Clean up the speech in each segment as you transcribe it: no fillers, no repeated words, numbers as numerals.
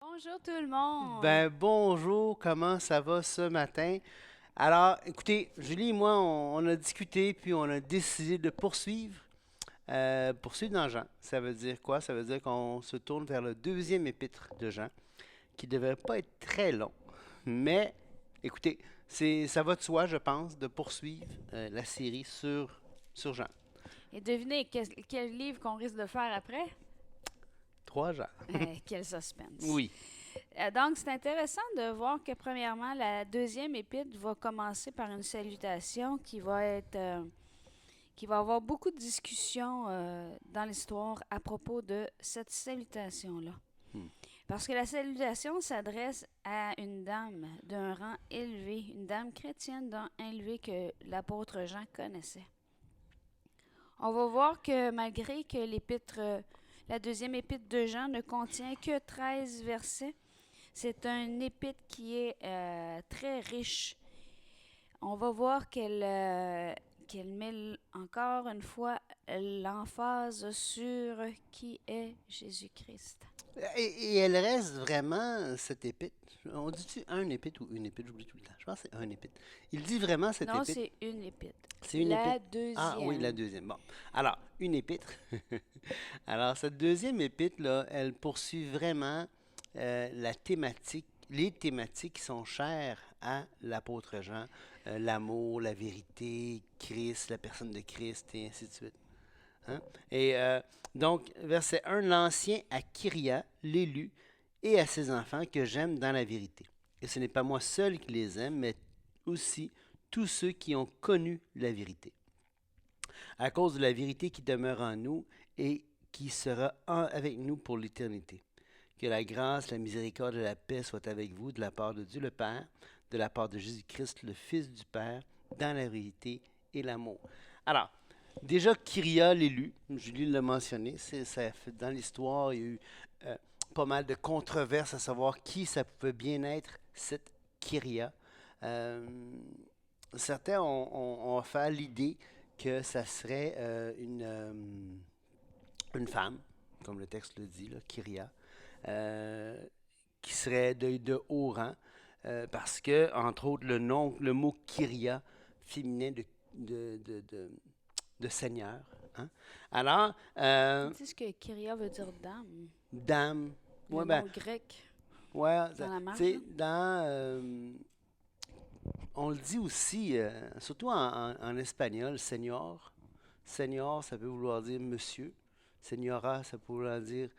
Bonjour tout le monde. Ben bonjour, comment ça va ce matin? Alors, écoutez, Julie et moi, on a discuté, puis on a décidé de poursuivre dans Jean. Ça veut dire quoi? Ça veut dire qu'on se tourne vers le deuxième épître de Jean, qui ne devrait pas être très long. Mais, écoutez, ça va de soi, je pense, de poursuivre la série sur Jean. Et devinez quel livre qu'on risque de faire après? Trois Jean. Quel suspense. Oui. Donc, c'est intéressant de voir que, premièrement, la deuxième épître va commencer par une salutation qui va avoir beaucoup de discussions dans l'histoire à propos de cette salutation-là. Hmm. Parce que la salutation s'adresse à une dame d'un rang élevé, une dame chrétienne d'un rang élevé que l'apôtre Jean connaissait. On va voir que malgré que la deuxième épître de Jean ne contient que 13 versets, c'est un épître qui est très riche. On va voir qu'elle met encore une fois l'emphase sur qui est Jésus-Christ. Et elle reste vraiment cette épître. On dit-tu un épître ou une épître? J'oublie tout le temps. Je pense que c'est un épître. Il dit vraiment cette Non, épître. c'est une épître. C'est une La épître. Ah oui, la deuxième. deuxième. Bon. Alors, une épître. Alors, cette deuxième épître-là, elle poursuit vraiment la thématique, les thématiques qui sont chères à l'apôtre Jean. L'amour, la vérité, Christ, la personne de Christ, et ainsi de suite. Hein? Et donc, verset 1, l'ancien à Kyria, l'élu, et à ses enfants que j'aime dans la vérité. Et ce n'est pas moi seul qui les aime, mais aussi tous ceux qui ont connu la vérité. À cause de la vérité qui demeure en nous et qui sera avec nous pour l'éternité. Que la grâce, la miséricorde et la paix soient avec vous de la part de Dieu le Père, de la part de Jésus-Christ, le Fils du Père, dans la vérité et l'amour. Alors, déjà, Kyria, l'élu, Julie l'a mentionné, dans l'histoire, il y a eu euh, pas mal de controverses à savoir qui ça pouvait bien être, cette Kyria. Euh, Certains ont fait l'idée que ça serait une femme, comme le texte le dit, là, Kyria, euh, qui serait de haut rang, parce que, entre autres, le mot Kyria, féminin de, de, de, de seigneur. Hein? Alors, Ils disent que Kyria veut dire dame. dame, Le ouais, ben, nom grec ouais, dans la tu marge, sais, là. on le dit aussi, surtout en espagnol, senior. Senior, ça peut vouloir dire monsieur. Seniora, ça peut vouloir dire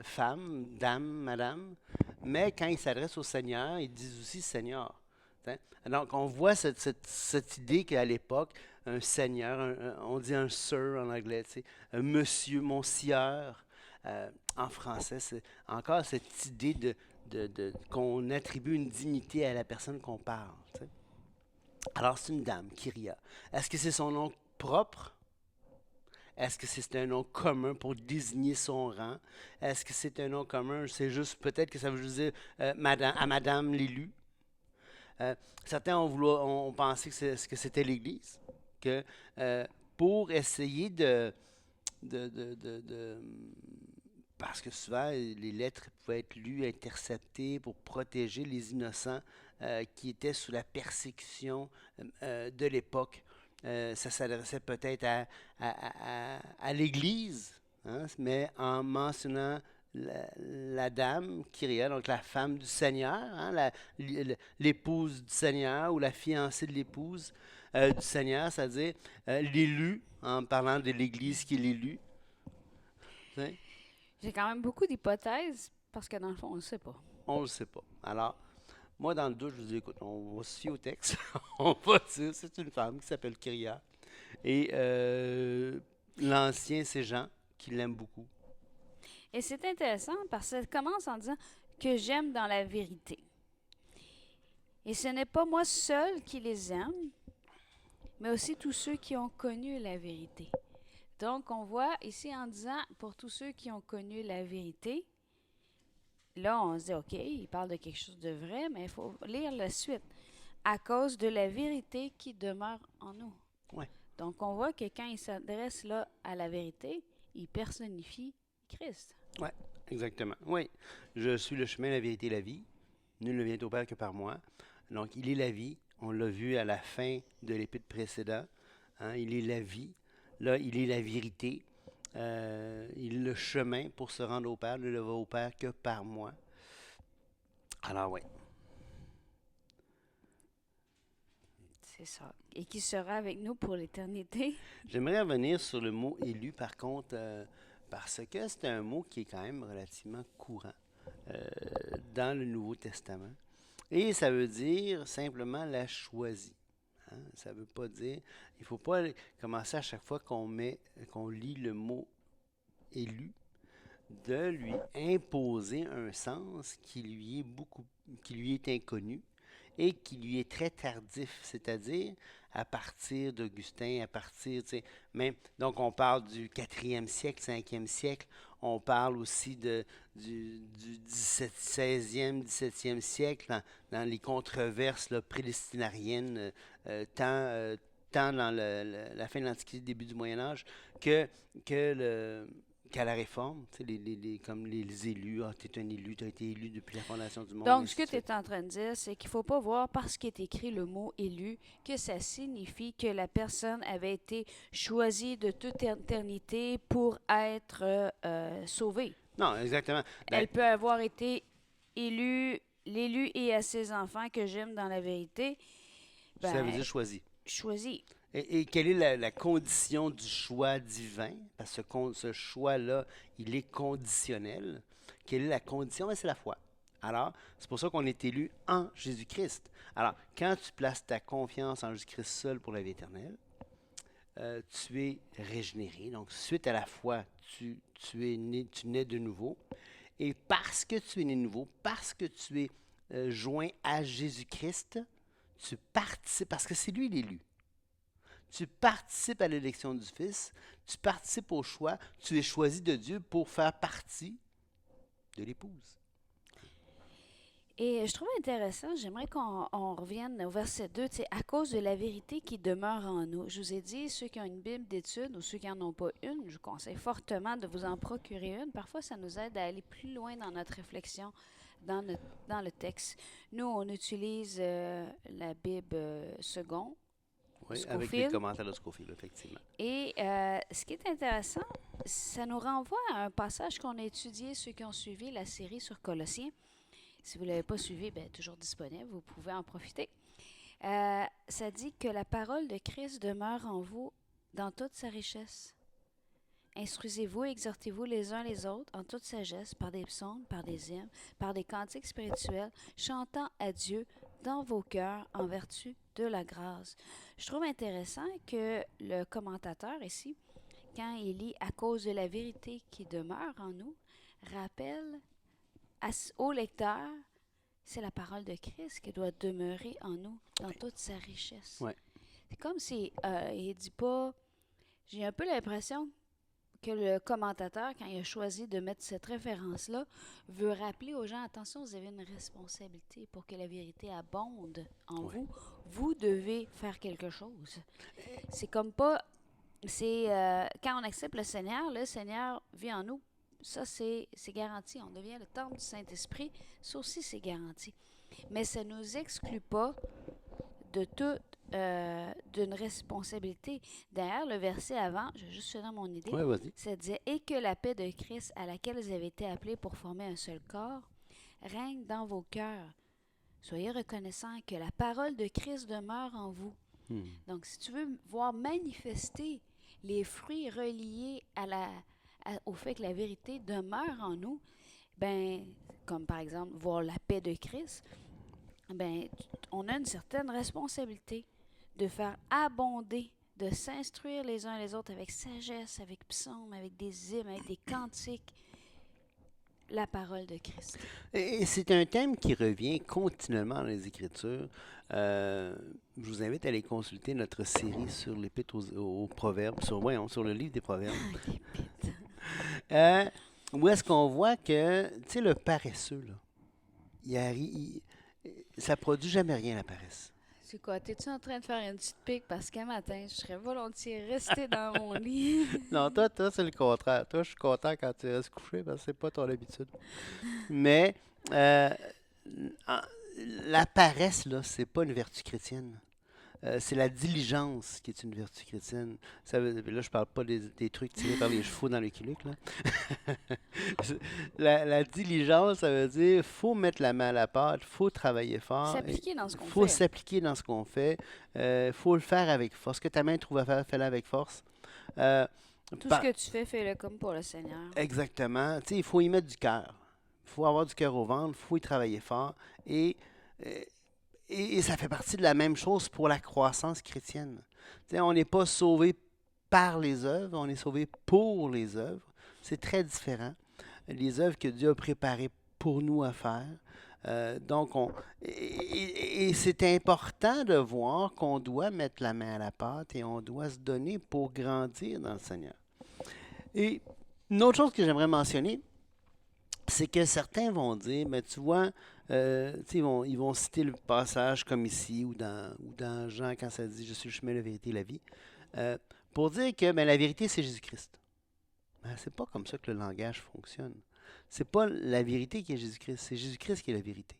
femme, dame, madame. Mais quand ils s'adressent au Seigneur, ils disent aussi Seigneur. Hein? Donc, on voit cette idée qu'à l'époque, un Seigneur, on dit un Sir en anglais, tu sais, un monsieur, mon sieur. En français, c'est encore cette idée qu'on attribue une dignité à la personne qu'on parle. Tu sais. Alors, c'est une dame, Kyria. Est-ce que c'est son nom propre? Est-ce que c'est un nom commun pour désigner son rang? Est-ce que c'est un nom commun? C'est juste, peut-être que ça veut juste dire madame, à Madame l'élu. Euh, Certains ont pensé que c'était l'Église, que euh, pour essayer de, parce que souvent, les lettres pouvaient être lues, interceptées pour protéger les innocents qui étaient sous la persécution de l'époque. Ça s'adressait peut-être à l'Église, hein, mais en mentionnant la dame, Kyria, donc la femme du Seigneur, hein, l'épouse du Seigneur ou la fiancée de l'épouse du Seigneur, c'est-à-dire l'élu, en parlant de l'Église qui est l'élu. Hein. J'ai quand même beaucoup d'hypothèses parce que dans le fond, on ne le sait pas. On ne le sait pas. Alors, moi, dans le doute, je vous dis, écoute, on va se fier au texte. On va dire, c'est une femme qui s'appelle Kyria. Et l'ancien, c'est Jean, qui l'aime beaucoup. Et c'est intéressant parce que ça commence en disant que j'aime dans la vérité. Et ce n'est pas moi seul qui les aime, mais aussi tous ceux qui ont connu la vérité. Donc, on voit ici en disant pour tous ceux qui ont connu la vérité, là, on se dit, OK, il parle de quelque chose de vrai, mais il faut lire la suite. À cause de la vérité qui demeure en nous. Ouais. Donc, on voit que quand il s'adresse là à la vérité, il personnifie Christ. Oui, exactement. Oui. Je suis le chemin, la vérité et la vie. Nul ne vient au Père que par moi. Donc, il est la vie. On l'a vu à la fin de l'épître précédent. Hein, il est la vie. Là, il est la vérité. Il est le chemin pour se rendre au Père. Nul ne va au Père que par moi. Alors, oui. C'est ça. Et qui sera avec nous pour l'éternité. J'aimerais revenir sur le mot élu, par contre, parce que c'est un mot qui est quand même relativement courant euh, dans le Nouveau Testament. Et ça veut dire simplement la choisie. Hein. Ça ne veut pas dire. Il ne faut pas commencer à chaque fois qu'on lit le mot élu, de lui imposer un sens qui lui est inconnu et qui lui est très tardif, c'est-à-dire à partir d'Augustin, à partir, tu sais, même, donc on parle du 4e siècle, 5e siècle, on parle aussi du 16e, 17e siècle, dans les controverses là, prédestinariennes, tant dans la fin de l'Antiquité, début du Moyen Âge, que, que le, qu'à la Réforme, tu sais, comme les élus, ah, tu es un élu, tu as été élu depuis la fondation du monde, et Donc, ce ainsi que de tu suite. es en train de dire, c'est qu'il ne faut pas voir parce qu'il est écrit le mot élu que ça signifie que la personne avait été choisie de toute éternité pour être sauvée. Non, exactement. Ben, Elle peut avoir été élue, l'élu et à ses enfants que j'aime dans la vérité, ça veut ben, dire choisi. choisie. Et quelle est la condition du choix divin? Parce que ce choix-là, il est conditionnel. Quelle est la condition? Ben, c'est la foi. Alors, c'est pour ça qu'on est élu en Jésus-Christ. Alors, quand tu places ta confiance en Jésus-Christ seul pour la vie éternelle, tu es régénéré. Donc, suite à la foi, tu es né, tu nais de nouveau. Et parce que tu es né de nouveau, parce que tu es joint à Jésus-Christ, tu participes, parce que c'est lui l'élu. Tu participes à l'élection du Fils, tu participes au choix, tu es choisi de Dieu pour faire partie de l'épouse. Et je trouve intéressant, j'aimerais qu'on revienne au verset 2, tu sais, à cause de la vérité qui demeure en nous. Je vous ai dit, ceux qui ont une Bible d'études ou ceux qui n'en ont pas une, je vous conseille fortement de vous en procurer une. Parfois, ça nous aide à aller plus loin dans notre réflexion, dans le texte. Nous, on utilise la Bible seconde, Oui, avec les Scofield. commentaires de Scofield, effectivement. Et ce qui est intéressant, ça nous renvoie à un passage qu'on a étudié, ceux qui ont suivi la série sur Colossiens. Si vous ne l'avez pas suivi, bien, toujours disponible, vous pouvez en profiter. Ça dit que la parole de Christ demeure en vous dans toute sa richesse. Instruisez-vous et exhortez-vous les uns les autres en toute sagesse par des psaumes, par des hymnes, par des cantiques spirituels, chantant à Dieu dans vos cœurs en vertu de la grâce. Je trouve intéressant que le commentateur ici, quand il lit à cause de la vérité qui demeure en nous, rappelle au lecteur, c'est la parole de Christ qui doit demeurer en nous dans toute sa richesse. Ouais. C'est comme si il dit pas. J'ai un peu l'impression que le commentateur, quand il a choisi de mettre cette référence-là, veut rappeler aux gens, attention, vous avez une responsabilité pour que la vérité abonde en Ouais. vous. Vous devez faire quelque chose. C'est comme pas. C'est quand on accepte le Seigneur vit en nous. Ça, c'est garanti. On devient le temple du Saint-Esprit. Ça aussi, c'est garanti. Mais ça ne nous exclut pas de toute d'une responsabilité. D'ailleurs, le verset avant, je vais juste finir mon idée, Oui, vas-y. ça disait « Et que la paix de Christ, à laquelle vous avez été appelés pour former un seul corps, règne dans vos cœurs. Soyez reconnaissants que la parole de Christ demeure en vous. » Donc, si tu veux voir manifester les fruits reliés au fait que la vérité demeure en nous, ben, comme par exemple voir la paix de Christ, ben, on a une certaine responsabilité de faire abonder, de s'instruire les uns les autres avec sagesse, avec psaumes, avec des hymnes, avec des cantiques, la parole de Christ. Et c'est un thème qui revient continuellement dans les Écritures. Je vous invite à aller consulter notre série sur l'Épître aux Proverbes, sur le livre des Proverbes. Où est-ce qu'on voit que, tu sais, le paresseux, là, ça produit jamais rien, la paresse. C'est quoi? T'es-tu en train de faire une petite pique parce qu'un matin, je serais volontiers restée dans mon lit? Non, toi, c'est le contraire. Toi, je suis content quand tu restes couché parce que c'est pas ton habitude. Mais euh, en- la paresse, là, c'est pas une vertu chrétienne. C'est la diligence qui est une vertu chrétienne. Là, je parle pas des trucs tirés par les chevaux dans le Luke, là. La diligence, ça veut dire faut mettre la main à la pâte, faut travailler fort, il S'appliquer dans ce qu'on faut fait. s'appliquer dans ce qu'on fait, faut le faire avec force. Ce que ta main trouve à faire, fais-le avec force. Euh, Tout ce par- que tu fais, fais-le comme pour le Seigneur. Exactement. Tu sais, il faut y mettre du cœur. Il faut avoir du cœur au ventre, il faut y travailler fort. Euh, et ça fait partie de la même chose pour la croissance chrétienne. Tu sais, on n'est pas sauvé par les œuvres, on est sauvé pour les œuvres. C'est très différent. Les œuvres que Dieu a préparées pour nous à faire. Donc, et c'est important de voir qu'on doit mettre la main à la pâte et on doit se donner pour grandir dans le Seigneur. Et une autre chose que j'aimerais mentionner, c'est que certains vont dire, mais tu vois, tu sais, ils vont citer le passage comme ici ou dans Jean quand ça dit je suis le chemin, la vérité et la vie, euh, pour dire que ben, la vérité c'est Jésus-Christ. Ben, c'est pas comme ça que le langage fonctionne. C'est pas la vérité qui est Jésus-Christ, c'est Jésus-Christ qui est la vérité.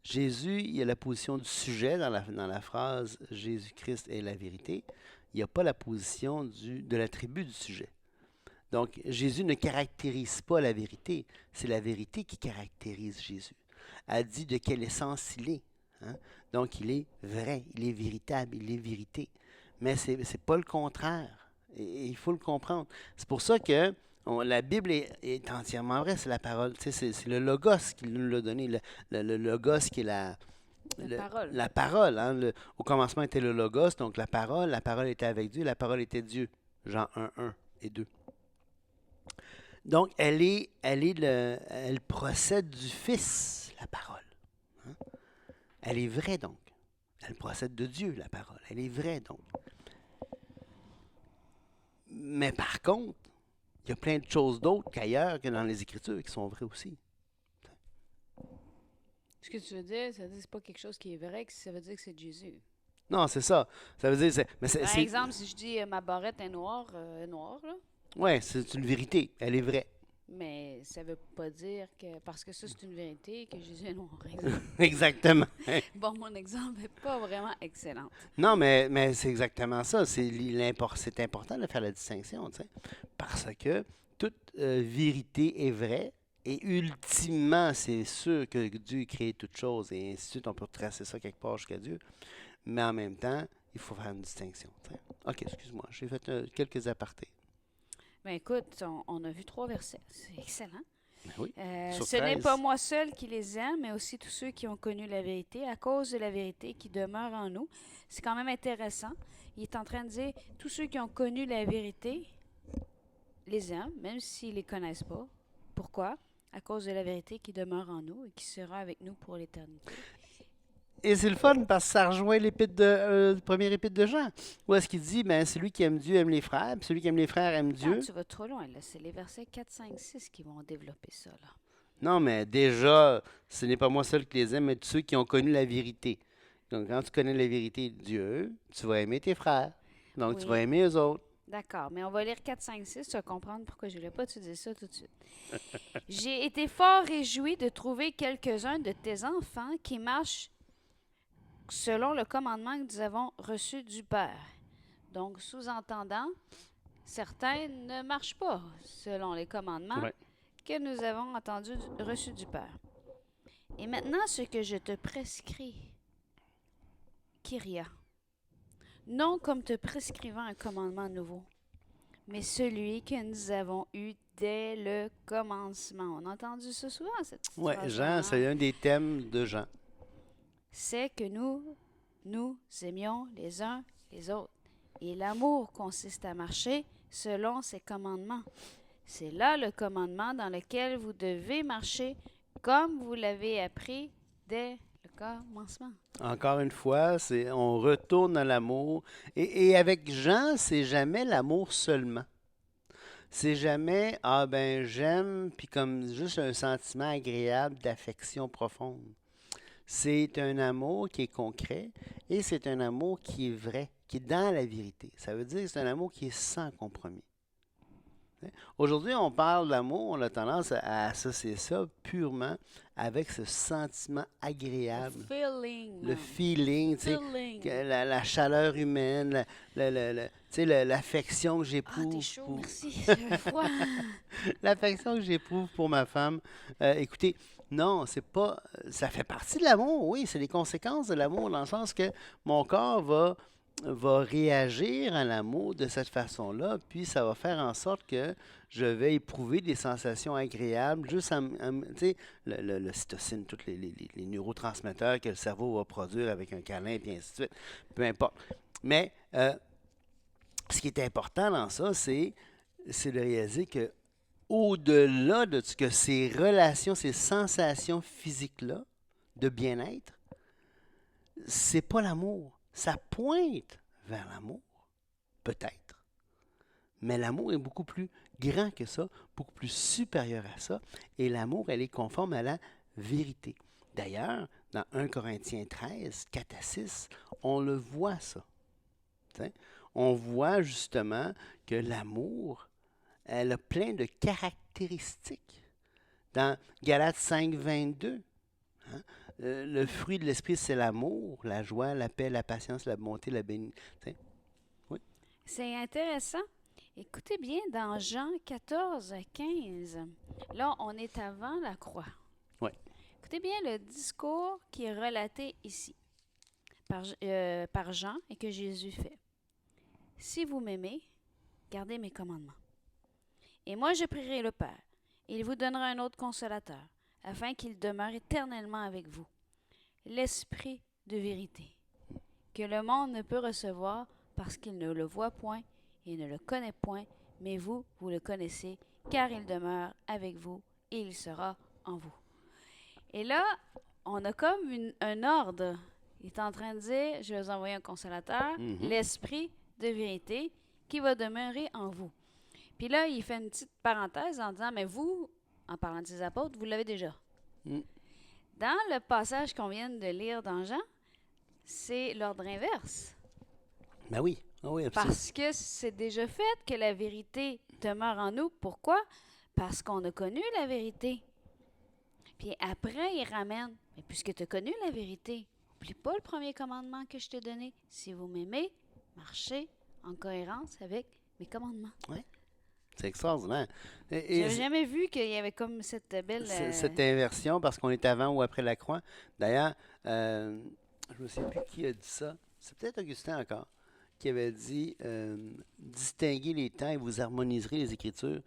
Jésus, il y a la position du sujet dans la phrase Jésus-Christ est la vérité. Il n'y a pas la position de l'attribut du sujet. Donc, Jésus ne caractérise pas la vérité, c'est la vérité qui caractérise Jésus. Elle dit de quelle essence il est. Hein. Donc, il est vrai, il est véritable, il est vérité. Mais ce n'est pas le contraire. Et il faut le comprendre. C'est pour ça que la Bible est entièrement vraie, c'est la parole. Tu sais, c'est le Logos qui nous l'a donné. Le Logos qui est La parole. la parole. Hein. Au commencement était le Logos, donc la parole était avec Dieu, la parole était Dieu. Jean 1, 1 et 2. Donc, elle procède du Fils, la parole. Hein. Elle est vraie, donc. Elle procède de Dieu, la parole. Elle est vraie, donc. Mais par contre, il y a plein de choses d'autres qu'ailleurs que dans les Écritures qui sont vraies aussi. Ce que tu veux dire, ça veut dire que c'est pas quelque chose qui est vrai, que ça veut dire que c'est Jésus. Non, c'est ça. Ça veut dire, mais Par exemple, si je dis ma barrette est noire, noire, là, ouais, c'est une vérité. Elle est vraie. mais ça veut pas dire que, parce que ça c'est une vérité, que Jésus est noir, exemple. Exactement. Bon, mon exemple n'est pas vraiment excellent. Non, mais c'est exactement ça. C'est important de faire la distinction, tu sais, parce que toute vérité est vraie et ultimement, c'est sûr que Dieu a créé toutes choses et ainsi de suite. On peut tracer ça quelque part jusqu'à Dieu, mais en même temps, il faut faire une distinction. Tu sais. OK, excuse-moi, j'ai fait quelques apartés. Ben écoute, on a vu 3 versets. C'est excellent. Ben oui, sur Ce n'est 13. pas moi seul qui les aime, mais aussi tous ceux qui ont connu la vérité, à cause de la vérité qui demeure en nous. C'est quand même intéressant. Il est en train de dire, tous ceux qui ont connu la vérité les aiment, même s'ils ne les connaissent pas. Pourquoi? À cause de la vérité qui demeure en nous et qui sera avec nous pour l'éternité. Et c'est le fun parce que ça rejoint le premier épître de Jean. Où est-ce qu'il dit, ben, celui qui aime Dieu aime les frères, puis celui qui aime les frères aime Attends, Dieu. tu vas trop loin, là. C'est les versets 4, 5, 6 qui vont développer ça, là. Non, mais déjà, ce n'est pas moi seul qui les aime, mais tous ceux qui ont connu la vérité. Donc, quand tu connais la vérité de Dieu, tu vas aimer tes frères. Donc, tu vas Oui. aimer eux autres. D'accord, mais on va lire 4, 5, 6, tu vas comprendre pourquoi je ne voulais pas te dire ça tout de suite. J'ai été fort réjoui de trouver quelques-uns de tes enfants qui marchent selon le commandement que nous avons reçu du Père. Donc, sous-entendant, certains ne marchent pas selon les commandements Ouais. que nous avons reçus du Père. Et maintenant, ce que je te prescris, Kyria, non comme te prescrivant un commandement nouveau, mais celui que nous avons eu dès le commencement. On a entendu ça souvent, cette petite Ouais, phrase-là, Jean, hein? c'est un des thèmes de Jean. C'est que nous aimions les uns les autres. Et l'amour consiste à marcher selon ses commandements. C'est là le commandement dans lequel vous devez marcher comme vous l'avez appris dès le commencement. Encore une fois, on retourne à l'amour. Et avec Jean, c'est jamais l'amour seulement. C'est jamais, ah ben j'aime, puis comme juste un sentiment agréable d'affection profonde. C'est un amour qui est concret et c'est un amour qui est vrai, qui est dans la vérité. Ça veut dire que c'est un amour qui est sans compromis. Aujourd'hui, on parle d'amour, on a tendance à associer ça purement avec ce sentiment agréable, Feeling, le man. feeling, tu sais, Feeling. la chaleur humaine, tu sais, l'affection que Ah, t'es j'éprouve chaud, pour, merci. J'ai froid. l'affection que j'éprouve pour ma femme. Écoutez, non, c'est pas, ça fait partie de l'amour, oui, c'est les conséquences de l'amour dans le sens que mon corps va réagir à l'amour de cette façon-là, puis ça va faire en sorte que je vais éprouver des sensations agréables, juste tu sais, le cytocine, tous les neurotransmetteurs que le cerveau va produire avec un câlin, puis ainsi de suite, peu importe. Mais ce qui est important dans ça, c'est de réaliser que au-delà de ce que ces relations, ces sensations physiques-là de bien-être, c'est pas l'amour. Ça pointe vers l'amour, peut-être. Mais l'amour est beaucoup plus grand que ça, beaucoup plus supérieur à ça. Et l'amour, elle est conforme à la vérité. D'ailleurs, dans 1 Corinthiens 13, 4 à 6, on le voit ça. T'sais. On voit justement que l'amour, elle a plein de caractéristiques. Dans Galates 5, 22, hein, le fruit de l'esprit, c'est l'amour, la joie, la paix, la patience, la bonté, la bénédiction. Oui. C'est intéressant. Écoutez bien, dans Jean 14, 15, là, on est avant la croix. Oui. Écoutez bien le discours qui est relaté ici par Jean et que Jésus fait. Si vous m'aimez, gardez mes commandements. Et moi, je prierai le Père, et il vous donnera un autre consolateur, afin qu'il demeure éternellement avec vous. L'Esprit de vérité, que le monde ne peut recevoir parce qu'il ne le voit point et ne le connaît point, mais vous, vous le connaissez, car il demeure avec vous et il sera en vous. Et là, on a comme un ordre. Il est en train de dire, je vais vous envoyer un consolateur, l'Esprit de vérité, qui va demeurer en vous. Puis là, il fait une petite parenthèse en disant, mais vous, en parlant de ses apôtres, vous l'avez déjà. Mm. Dans le passage qu'on vient de lire dans Jean, c'est l'ordre inverse. Ben oui. Oh oui, absolument. Parce que c'est déjà fait que la vérité demeure en nous. Pourquoi? Parce qu'on a connu la vérité. Puis après, il ramène, mais puisque tu as connu la vérité, n'oublie pas le premier commandement que je t'ai donné. Si vous m'aimez, marchez en cohérence avec mes commandements. Ouais. C'est extraordinaire. Je n'avais jamais vu qu'il y avait comme cette belle... Cette inversion, parce qu'on est avant ou après la croix. D'ailleurs, je ne sais plus qui a dit ça. C'est peut-être Augustin encore, qui avait dit distinguez les temps et vous harmoniserez les Écritures.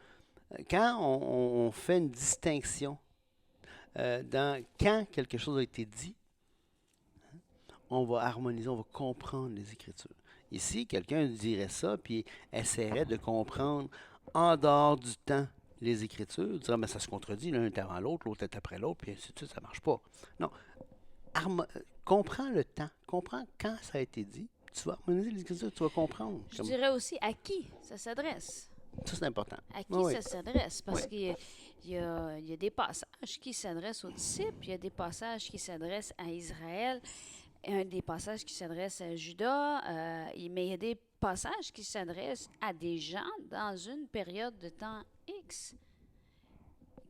Quand on fait une distinction dans quand quelque chose a été dit, on va harmoniser, on va comprendre les Écritures. Ici, quelqu'un dirait ça, puis essaierait de comprendre en dehors du temps les Écritures, dirait, mais ça se contredit, l'un est avant l'autre, l'autre est après l'autre, puis ainsi de suite, ça ne marche pas. Non. Comprends le temps, comprends quand ça a été dit, tu vas harmoniser les Écritures, tu vas comprendre. Je dirais aussi à qui ça s'adresse. Ça, c'est important. À qui Oui, ça s'adresse? Parce oui. qu'il y a des passages qui s'adressent aux disciples, il y a des passages qui s'adressent à Israël, un des passages qui s'adresse à Judas, mais il y a des passages qui s'adressent à des gens dans une période de temps X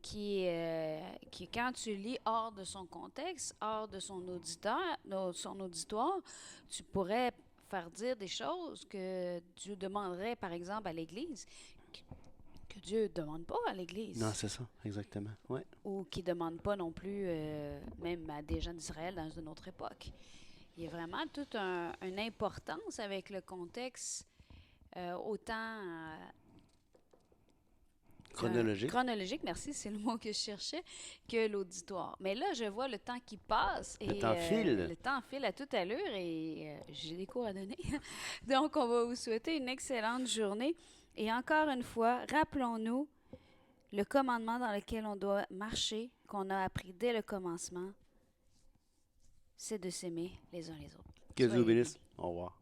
qui, quand tu lis hors de son contexte, hors de son auditoire, tu pourrais faire dire des choses que Dieu demanderait, par exemple, à l'Église, que Dieu ne demande pas à l'Église. Non, c'est ça, exactement. Ouais. Ou qui ne demande pas non plus, même à des gens d'Israël dans une autre époque. Il y a vraiment toute une importance avec le contexte, autant Chronologique. chronologique, merci, c'est le mot que je cherchais, que l'auditoire. Mais là, je vois le temps qui passe. Et, Le temps file. Le temps file à toute allure et j'ai des cours à donner. Donc, on va vous souhaiter une excellente journée. Et encore une fois, rappelons-nous le commandement dans lequel on doit marcher, qu'on a appris dès le commencement, c'est de s'aimer les uns les autres. Que Dieu Soyez vous bénisse. bénis. Au revoir.